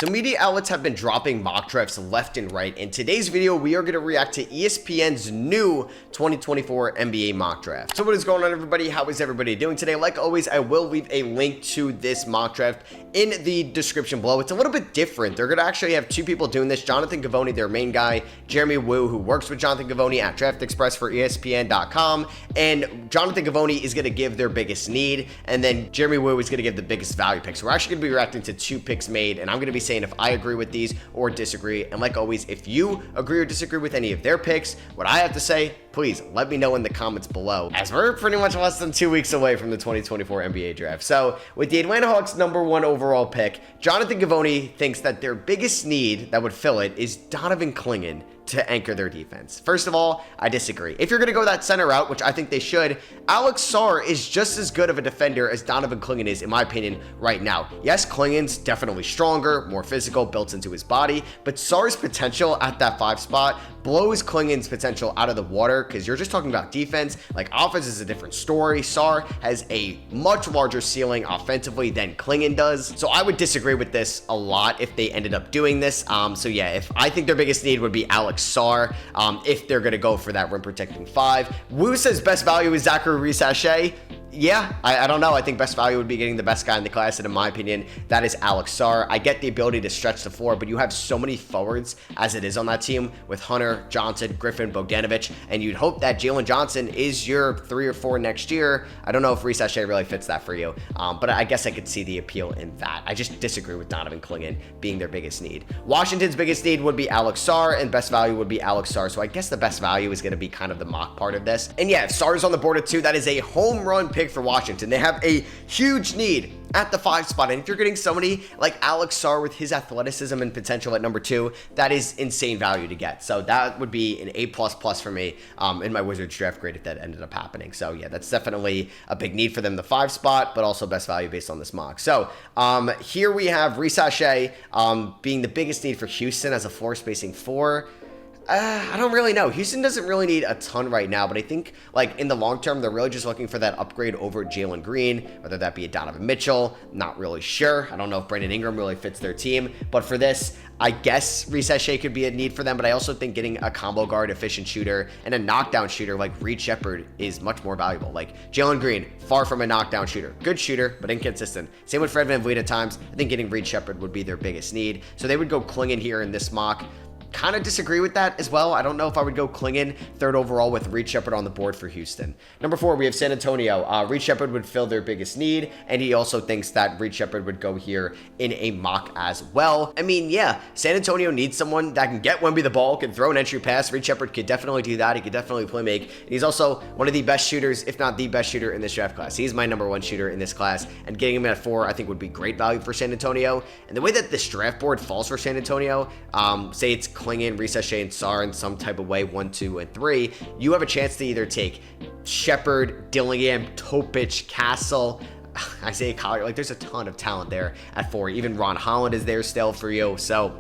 So media outlets have been dropping mock drafts left and right. In today's video, we are going to react to ESPN's new 2024 NBA mock draft. So what is going on, everybody? How is everybody doing today? Like always, I will leave a link to this mock draft in the description below. It's a little bit different. They're going to actually have two people doing this. Jonathan Givony, their main guy, Jeremy Woo, who works with Jonathan Givony at Draft Express for ESPN.com. And Jonathan Givony is going to give their biggest need, and then Jeremy Woo is going to give the biggest value pick. So we're actually going to be reacting to two picks made, and I'm going to be saying if I agree with these or disagree. And like always, if you agree or disagree with any of their picks, what I have to say, please let me know in the comments below, as we're pretty much less than 2 weeks away from the 2024 NBA draft. So with the Atlanta Hawks #1 overall pick, Jonathan Givony thinks that their biggest need that would fill it is Donovan Clingan to anchor their defense. First of all, I disagree. If you're going to go that center route, which I think they should, Alex Sarr is just as good of a defender as Donovan Clingan is, in my opinion, right now. Yes, Clingan's definitely stronger, more physical, built into his body, but Sarr's potential at that 5 spot blows Clingan's potential out of the water, because you're just talking about defense. Like, offense is a different story. Sarr has a much larger ceiling offensively than Clingan does. So I would disagree with this a lot if they ended up doing this. So yeah, if I think their biggest need would be Alex Sarr, if they're going to go for that rim protecting 5. Woo says best value is Zachary Reese-Shea. Yeah, I don't know. I think best value would be getting the best guy in the class, and in my opinion, that is Alex Sarr. I get the ability to stretch the floor, but you have so many forwards as it is on that team with Hunter, Johnson, Griffin, Bogdanovic, and you'd hope that Jalen Johnson is your 3 or 4 next year. I don't know if Reese-Shea really fits that for you, but I guess I could see the appeal in that. I just disagree with Donovan Clingan being their biggest need. Washington's biggest need would be Alex Sarr, and best value would be Alex Sarr, so I guess the best value is going to be kind of the mock part of this. And yeah, if Sarr's on the board at 2, that is a home run pick for Washington. They have a huge need at the 5 spot, and if you're getting somebody like Alex Sarr with his athleticism and potential at #2, that is insane value to get. So that would be an A++ for me in my Wizards draft grade if that ended up happening. So yeah, that's definitely a big need for them, the 5 spot, but also best value based on this mock. So here we have Reese-Shea being the biggest need for Houston as a floor spacing 4. I don't really know. Houston doesn't really need a ton right now, but I think, like, in the long term, they're really just looking for that upgrade over Jalen Green, whether that be a Donovan Mitchell. Not really sure. I don't know if Brandon Ingram really fits their team, but for this, I guess Reese-Shea could be a need for them, but I also think getting a combo guard, efficient shooter, and a knockdown shooter like Reed Sheppard is much more valuable. Like, Jalen Green, far from a knockdown shooter. Good shooter, but inconsistent. Same with Fred VanVleet at times. I think getting Reed Sheppard would be their biggest need. So they would go Clingan here in this mock. Kind of disagree with that as well. I don't know if I would go Clingan 3rd overall with Reed Sheppard on the board for Houston. #4, we have San Antonio. Reed Sheppard would fill their biggest need, and he also thinks that Reed Sheppard would go here in a mock as well. I mean, yeah, San Antonio needs someone that can get Wemby the ball, can throw an entry pass. Reed Sheppard could definitely do that. He could definitely play make. And he's also one of the best shooters, if not the best shooter in this draft class. He's my #1 shooter in this class, and getting him at 4, I think, would be great value for San Antonio. And the way that this draft board falls for San Antonio, say it's Clingan, Reese-Shea, and Sarr in some type of way, 1, 2, and 3, you have a chance to either take Sheppard, Dillingham, Topic, Castle, Isaiah Collier. Like, there's a ton of talent there at 4. Even Ron Holland is there still for you. So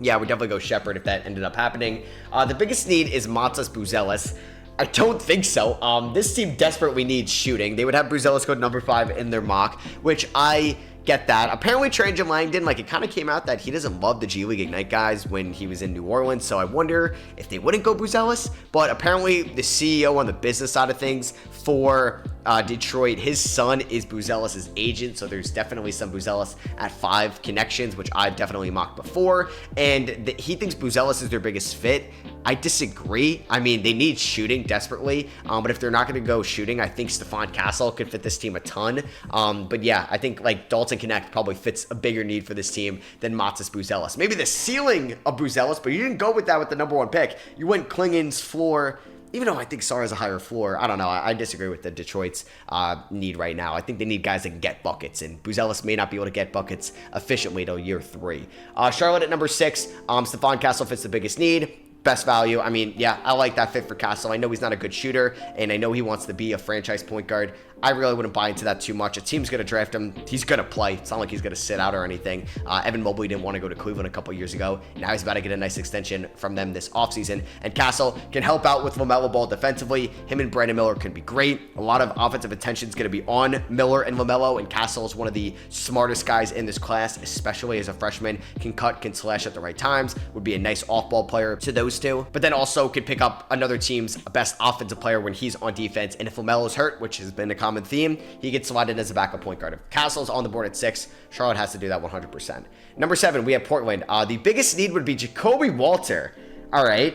yeah, I would definitely go Sheppard if that ended up happening. The biggest need is Matas Buzelis. I don't think so. This team desperately needs shooting. They would have Buzelis go #5 in their mock, which I get that. Apparently, Trajan Langdon, like, it kind of came out that he doesn't love the G League Ignite guys when he was in New Orleans, so I wonder if they wouldn't go Buzelis. But apparently, the CEO on the business side of things for Detroit, his son is Buzelis' agent, so there's definitely some Buzelis at 5 connections, which I've definitely mocked before, and he thinks Buzelis is their biggest fit. I disagree. I mean, they need shooting desperately, but if they're not going to go shooting, I think Stephon Castle could fit this team a ton. But yeah, I think, like, Dalton Connect probably fits a bigger need for this team than Matas Buzelis. Maybe the ceiling of Buzelis, but you didn't go with that with the #1 pick. You went Clingan's floor. Even though I think Sarr has a higher floor, I don't know. I disagree with the Detroit's need right now. I think they need guys that can get buckets, and Buzelis may not be able to get buckets efficiently till year 3. Charlotte at #6, Stephon Castle fits the biggest need. best value. I mean, yeah, I like that fit for Castle. I know he's not a good shooter, and I know he wants to be a franchise point guard. I really wouldn't buy into that too much. A team's going to draft him. He's going to play. It's not like he's going to sit out or anything. Evan Mobley didn't want to go to Cleveland a couple years ago. Now he's about to get a nice extension from them this offseason. And Castle can help out with LaMelo Ball defensively. Him and Brandon Miller can be great. A lot of offensive attention is going to be on Miller and LaMelo, and Castle is one of the smartest guys in this class, especially as a freshman. Can cut, can slash at the right times. Would be a nice off-ball player to those two. But then also could pick up another team's best offensive player when he's on defense. And if LaMelo's hurt, which has been a common theme, he gets slotted as a backup point guard. If Castle's on the board at 6, Charlotte has to do that 100%. Number 7, we have Portland. The biggest need would be Jacoby Walter. All right,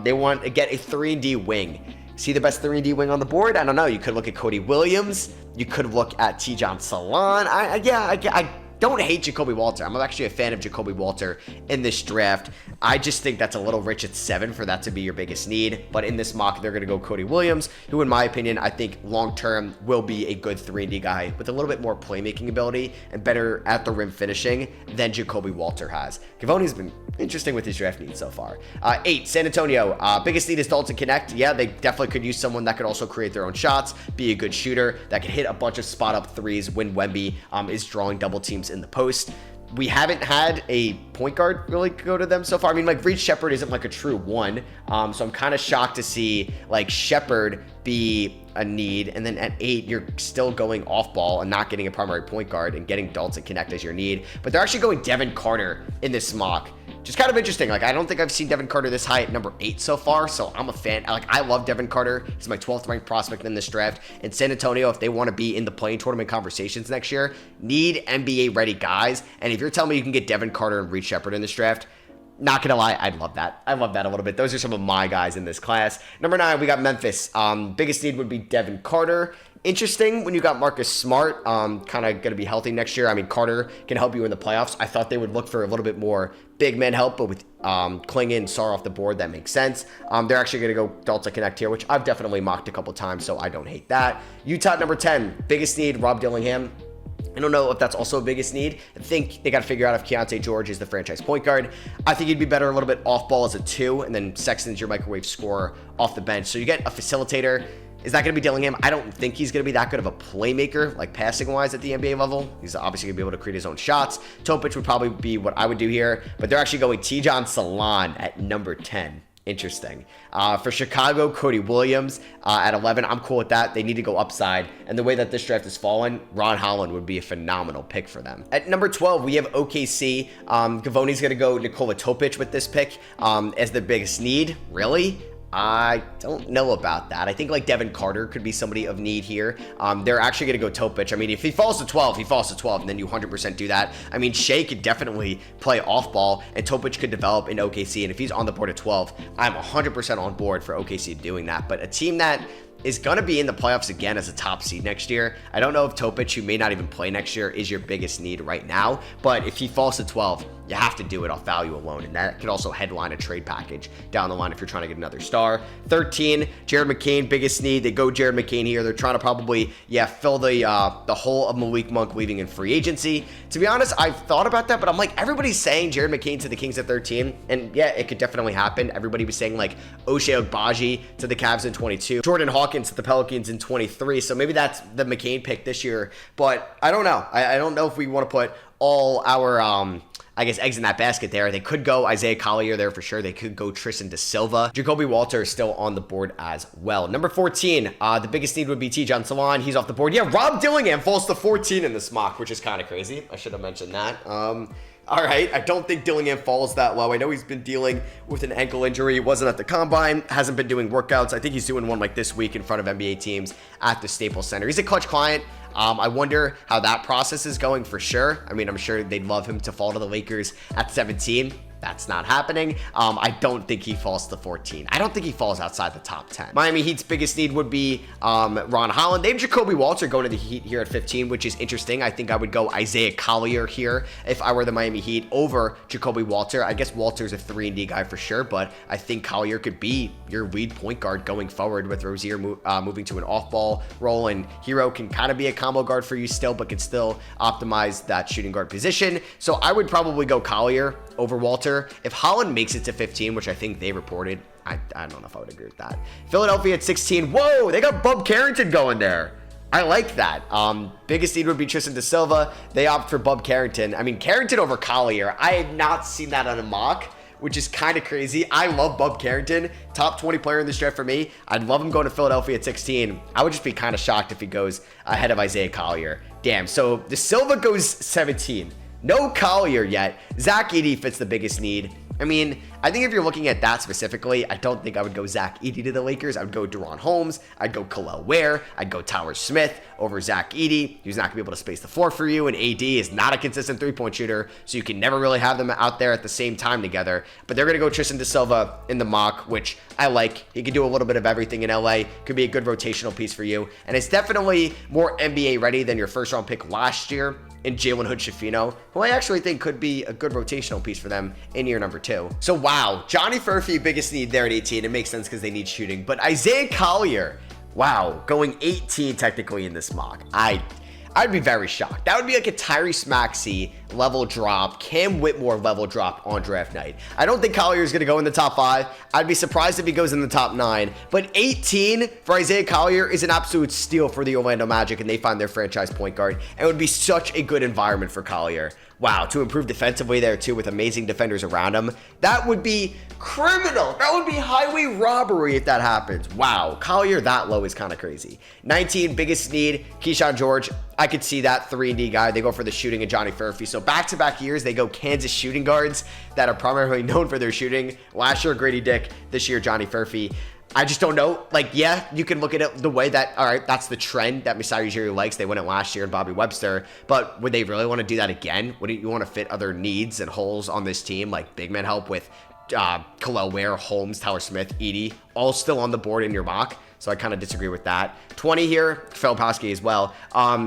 they want to get a 3-and-D wing. See the best 3-and-D wing on the board? I don't know. You could look at Cody Williams. You could look at Tijan Salon. I don't hate Jacoby Walter. I'm actually a fan of Jacoby Walter in this draft. I just think that's a little rich at 7 for that to be your biggest need. But in this mock, they're going to go Cody Williams, who in my opinion, I think long-term will be a good 3-and-D guy with a little bit more playmaking ability and better at the rim finishing than Jacoby Walter has. Gavoni's been interesting with his draft needs so far. 8, San Antonio. Biggest need is Dalton Connect. Yeah, they definitely could use someone that could also create their own shots, be a good shooter, that could hit a bunch of spot-up threes when Wemby is drawing double teams in the post. We haven't had a point guard really go to them so far. I mean, like, Reed Shepherd isn't like a true 1. So I'm kind of shocked to see like Shepherd be a need. And then at 8, you're still going off ball and not getting a primary point guard and getting Dalton Connect as your need. But they're actually going Devin Carter in this mock. Just kind of interesting. Like, I don't think I've seen Devin Carter this high at number 8 so far, so I'm a fan. Like, I love Devin Carter. He's my 12th ranked prospect in this draft. And San Antonio, if they want to be in the playing tournament conversations next year, need NBA ready guys. And if you're telling me you can get Devin Carter and Reed Shepherd in this draft, not gonna lie, I'd love that. I love that a little bit. Those are some of my guys in this class. Number 9, we got Memphis. Biggest need would be Devin Carter. Interesting when you got Marcus Smart, kind of going to be healthy next year. I mean, Carter can help you in the playoffs. I thought they would look for a little bit more big man help, but with Klingon and Sarr off the board, that makes sense. They're actually going to go Dalton Connect here, which I've definitely mocked a couple times, so I don't hate that. Utah, number 10, biggest need, Rob Dillingham. I don't know if that's also a biggest need. I think they got to figure out if Keontae George is the franchise point guard. I think he'd be better a little bit off ball as a 2, and then Sexton's your microwave scorer off the bench. So you get a facilitator. Is that going to be Dillingham? I don't think he's going to be that good of a playmaker, like passing-wise at the NBA level. He's obviously going to be able to create his own shots. Topic would probably be what I would do here, but they're actually going Tijan Salon at number 10. Interesting. For Chicago, Cody Williams at 11. I'm cool with that. They need to go upside. And the way that this draft has fallen, Ron Holland would be a phenomenal pick for them. At number 12, we have OKC. Gavoni's going to go Nikola Topic with this pick as the biggest need. Really? I don't know about that. I think like Devin Carter could be somebody of need here. They're actually going to go Topic. I mean, if he falls to 12, he falls to 12, and then you 100% do that. I mean, Shea could definitely play off ball, and Topic could develop in OKC. And if he's on the board at 12, I'm 100% on board for OKC doing that. But a team that is going to be in the playoffs again as a top seed next year. I don't know if Topic, who may not even play next year, is your biggest need right now. But if he falls to 12, you have to do it off value alone. And that could also headline a trade package down the line if you're trying to get another star. 13, Jared McCain, biggest need. They go Jared McCain here. They're trying to probably, fill the hole of Malik Monk leaving in free agency. To be honest, I've thought about that, but I'm like, everybody's saying Jared McCain to the Kings at 13. And yeah, it could definitely happen. Everybody was saying like Ochai Agbaji to the Cavs in 22. Jordan Hawkins to the Pelicans in 23. So maybe that's the McCain pick this year. But I don't know. I don't know if we want to put all our eggs in that basket there. They could go Isaiah Collier there for sure. They could go Tristan Da Silva. Jacoby Walter is still on the board as well. Number 14, the biggest need would be Tijan Salon. He's off the board. Yeah, Rob Dillingham falls to 14 in this mock, which is kind of crazy. I should have mentioned that. All right, I don't think Dillingham falls that low. I know he's been dealing with an ankle injury. He wasn't at the combine, hasn't been doing workouts. I think he's doing one like this week in front of NBA teams at the Staples Center. He's a clutch client. I wonder how that process is going for sure. I mean, I'm sure they'd love him to fall to the Lakers at 17. That's not happening. I don't think he falls to 14. I don't think he falls outside the top 10. Miami Heat's biggest need would be Ron Holland. They have Jacoby Walter going to the Heat here at 15, which is interesting. I think I would go Isaiah Collier here if I were the Miami Heat over Jacoby Walter. I guess Walter's a 3-and-D guy for sure, but I think Collier could be your lead point guard going forward with Rozier moving to an off-ball role, and Hero can kind of be a combo guard for you still, but can still optimize that shooting guard position. So I would probably go Collier over Walter. center. If Holland makes it to 15, which I think they reported, I don't know if I would agree with that. Philadelphia at 16. Whoa, they got Bub Carrington going there. I like that. Biggest need would be Tristan Da Silva. They opt for Bub Carrington. I mean, Carrington over Collier. I have not seen that on a mock, which is kind of crazy. I love Bub Carrington. Top 20 player in this draft for me. I'd love him going to Philadelphia at 16. I would just be kind of shocked if he goes ahead of Isaiah Collier. Damn, so Da Silva goes 17. No Collier yet. Zach Edey fits the biggest need. I mean, I think if you're looking at that specifically, I don't think I would go Zach Edey to the Lakers. I would go Deron Holmes. I'd go Khalil Ware. I'd go Tyler Smith over Zach Edey. He's not going to be able to space the floor for you, and AD is not a consistent three-point shooter, so you can never really have them out there at the same time together. But they're going to go Tristan Da Silva in the mock, which I like. He can do a little bit of everything in LA. Could be a good rotational piece for you, and it's definitely more NBA ready than your first-round pick last year in Jalen Hood-Schifino, who I actually think could be a good rotational piece for them in year number 2. So wow, Johnny Furphy, biggest need there at 18. It makes sense because they need shooting. But Isaiah Collier, wow, going 18 technically in this mock. I'd be very shocked. That would be like a Tyrese Maxey level drop, Cam Whitmore level drop on draft night. I don't think Collier is going to go in the top 5. I'd be surprised if he goes in the top 9. But 18 for Isaiah Collier is an absolute steal for the Orlando Magic, and they find their franchise point guard. And it would be such a good environment for Collier. Wow, to improve defensively there too with amazing defenders around him. That would be criminal. That would be highway robbery if that happens. Wow, Collier that low is kind of crazy. 19, biggest need, Keyshawn George. I could see that 3-and-D guy. They go for the shooting of Johnny Furphy. So back-to-back years, they go Kansas shooting guards that are primarily known for their shooting. Last year, Grady Dick. This year, Johnny Furphy. I just don't know. Like, yeah, you can look at it the way that, all right, that's the trend that Masai Ujiri likes. They went it last year in Bobby Webster. But would they really want to do that again? Would you want to fit other needs and holes on this team, like big man help with Khalil Ware, Holmes, Tyler Smith, Edey, all still on the board in your mock? So I kind of disagree with that. 20 here, Filipowski as well.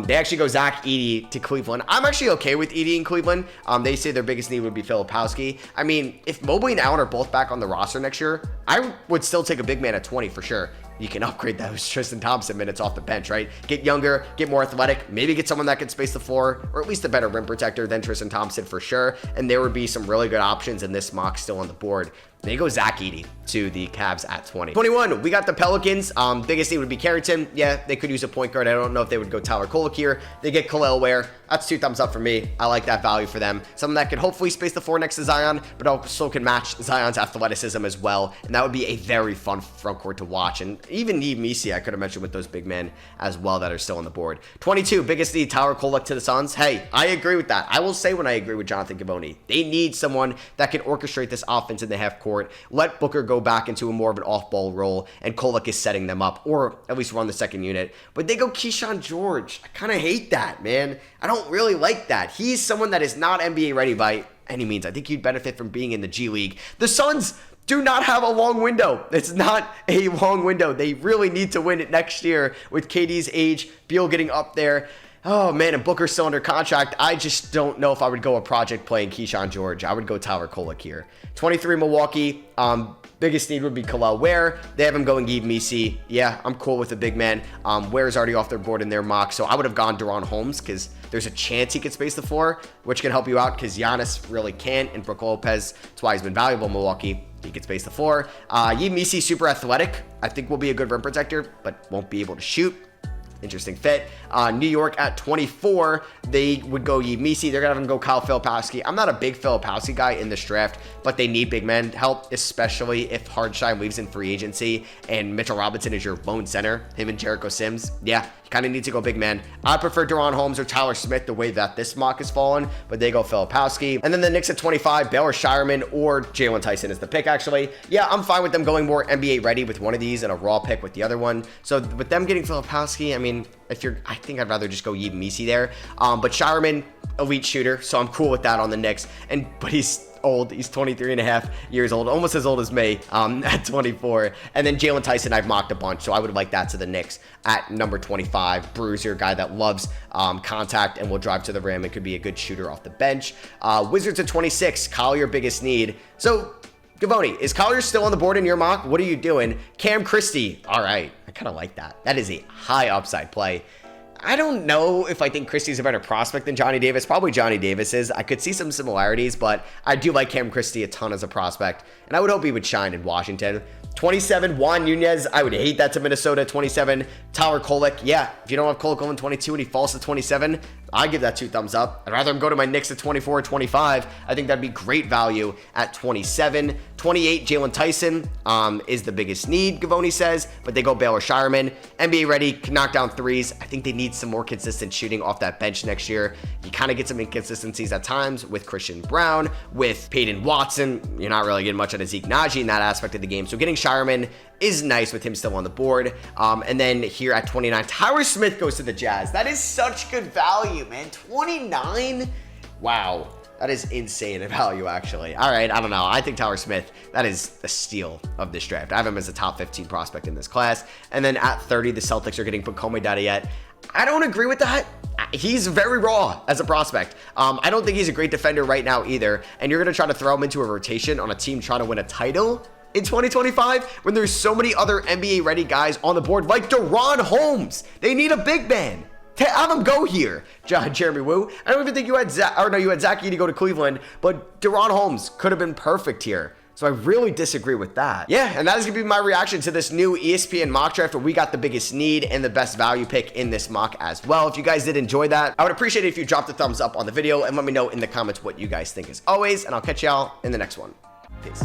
They actually go Zach Edey to Cleveland. I'm actually okay with Edey in Cleveland. They say their biggest need would be Filipowski. I mean, if Mobley and Allen are both back on the roster next year, I would still take a big man at 20 for sure. You can upgrade those Tristan Thompson minutes off the bench, right? Get younger, get more athletic, maybe get someone that can space the floor, or at least a better rim protector than Tristan Thompson for sure. And there would be some really good options in this mock still on the board. Then you go Zach Edey to the Cavs at 20. 21, we got the Pelicans. Biggest need would be Carrington. Yeah, they could use a point guard. I don't know if they would go Tyler Kolek here. They get Khalil Ware. That's 2 thumbs up for me. I like that value for them. Someone that can hopefully space the floor next to Zion, but also can match Zion's athleticism as well. And that would be a very fun front court to watch. And even Yves Missi, I could have mentioned with those big men as well that are still on the board. 22, biggest need, Tyler Kolek to the Suns. Hey, I agree with that. I will say when I agree with Jonathan Givony. They need someone that can orchestrate this offense in the half court. Let Booker go back into a more of an off-ball role, and Kolek is setting them up, or at least run the second unit. But they go Keyshawn George. I kind of hate that, man. I don't really like that. He's someone that is not NBA ready by any means. I think he'd benefit from being in the G League. The Suns do not have a long window. It's not a long window. They really need to win it next year with KD's age, Beal getting up there. Oh, man, and Booker's still under contract. I just don't know if I would go a project playing Keyshawn George. I would go Tyler Kolek here. 23, Milwaukee. Biggest need would be Khalil Ware. They have him going Yves Missi. Yeah, I'm cool with the big man. Ware's already off their board in their mock, so I would have gone Deron Holmes because there's a chance he could space the floor, which can help you out because Giannis really can't, and Brook Lopez, that's why he's been valuable in Milwaukee. He can space the floor. Yves Missi, super athletic. I think will be a good rim protector, but won't be able to shoot. Interesting fit. New York at 24, they would go Yves Missi. They're going to have him go Kyle Filipowski. I'm not a big Filipowski guy in this draft, but they need big men help, especially if Hardenstein leaves in free agency and Mitchell Robinson is your lone center, him and Jericho Sims. Yeah, you kind of need to go big man. I prefer Deron Holmes or Tyler Smith the way that this mock has fallen, but they go Filipowski. And then the Knicks at 25, Baylor Shireman or Jalen Tyson is the pick, actually. Yeah, I'm fine with them going more NBA ready with one of these and a raw pick with the other one. So with them getting Filipowski, I mean, I think I'd rather just go Yves Missi there. But Shireman, elite shooter, so I'm cool with that on the Knicks. But he's old. He's 23 and a half years old, almost as old as me at 24. And then Jalen Tyson, I've mocked a bunch, so I would like that to the Knicks at number 25. Bruiser, guy that loves contact and will drive to the rim and could be a good shooter off the bench. Wizards at 26, Collier, biggest need. So, Gavoni, is Collier still on the board in your mock? What are you doing? Cam Christie. All right. I kind of like that. That is a high upside play. I don't know if I think Christie's a better prospect than Johnny Davis. Probably Johnny Davis is. I could see some similarities, but I do like Cam Christie a ton as a prospect, and I would hope he would shine in Washington. 27, Juan Nunez. I would hate that to Minnesota. 27, Tyler Kolek. Yeah, if you don't have Kolek going 22 and he falls to 27, I give that 2 thumbs up. I'd rather him go to my Knicks at 24 or 25. I think that'd be great value at 27. 28, Jalen Tyson is the biggest need, Gavoni says, but they go Baylor Shireman. NBA ready, can knock down threes. I think they need some more consistent shooting off that bench next year. You kind of get some inconsistencies at times with Christian Brown, with Peyton Watson. You're not really getting much out of Zeke Naji in that aspect of the game. So getting Shireman is nice with him still on the board. And then here at 29, Tyler Smith goes to the Jazz. That is such good value, man. 29? Wow. That is insane in value, actually. All right, I don't know. I think Tyler Smith, that is the steal of this draft. I have him as a top 15 prospect in this class. And then at 30, the Celtics are getting Pacome Dadiet. I don't agree with that. He's very raw as a prospect. I don't think he's a great defender right now either. And you're going to try to throw him into a rotation on a team trying to win a title in 2025 when there's so many other NBA ready guys on the board like Deron Holmes. They need a big man. Have him go here, Jeremy Woo. I don't even think you had Zach Edey go to Cleveland, but Deron Holmes could have been perfect here. So I really disagree with that. Yeah, and that is going to be my reaction to this new ESPN mock draft where we got the biggest need and the best value pick in this mock as well. If you guys did enjoy that, I would appreciate it if you dropped a thumbs up on the video and let me know in the comments what you guys think as always, and I'll catch y'all in the next one. Peace.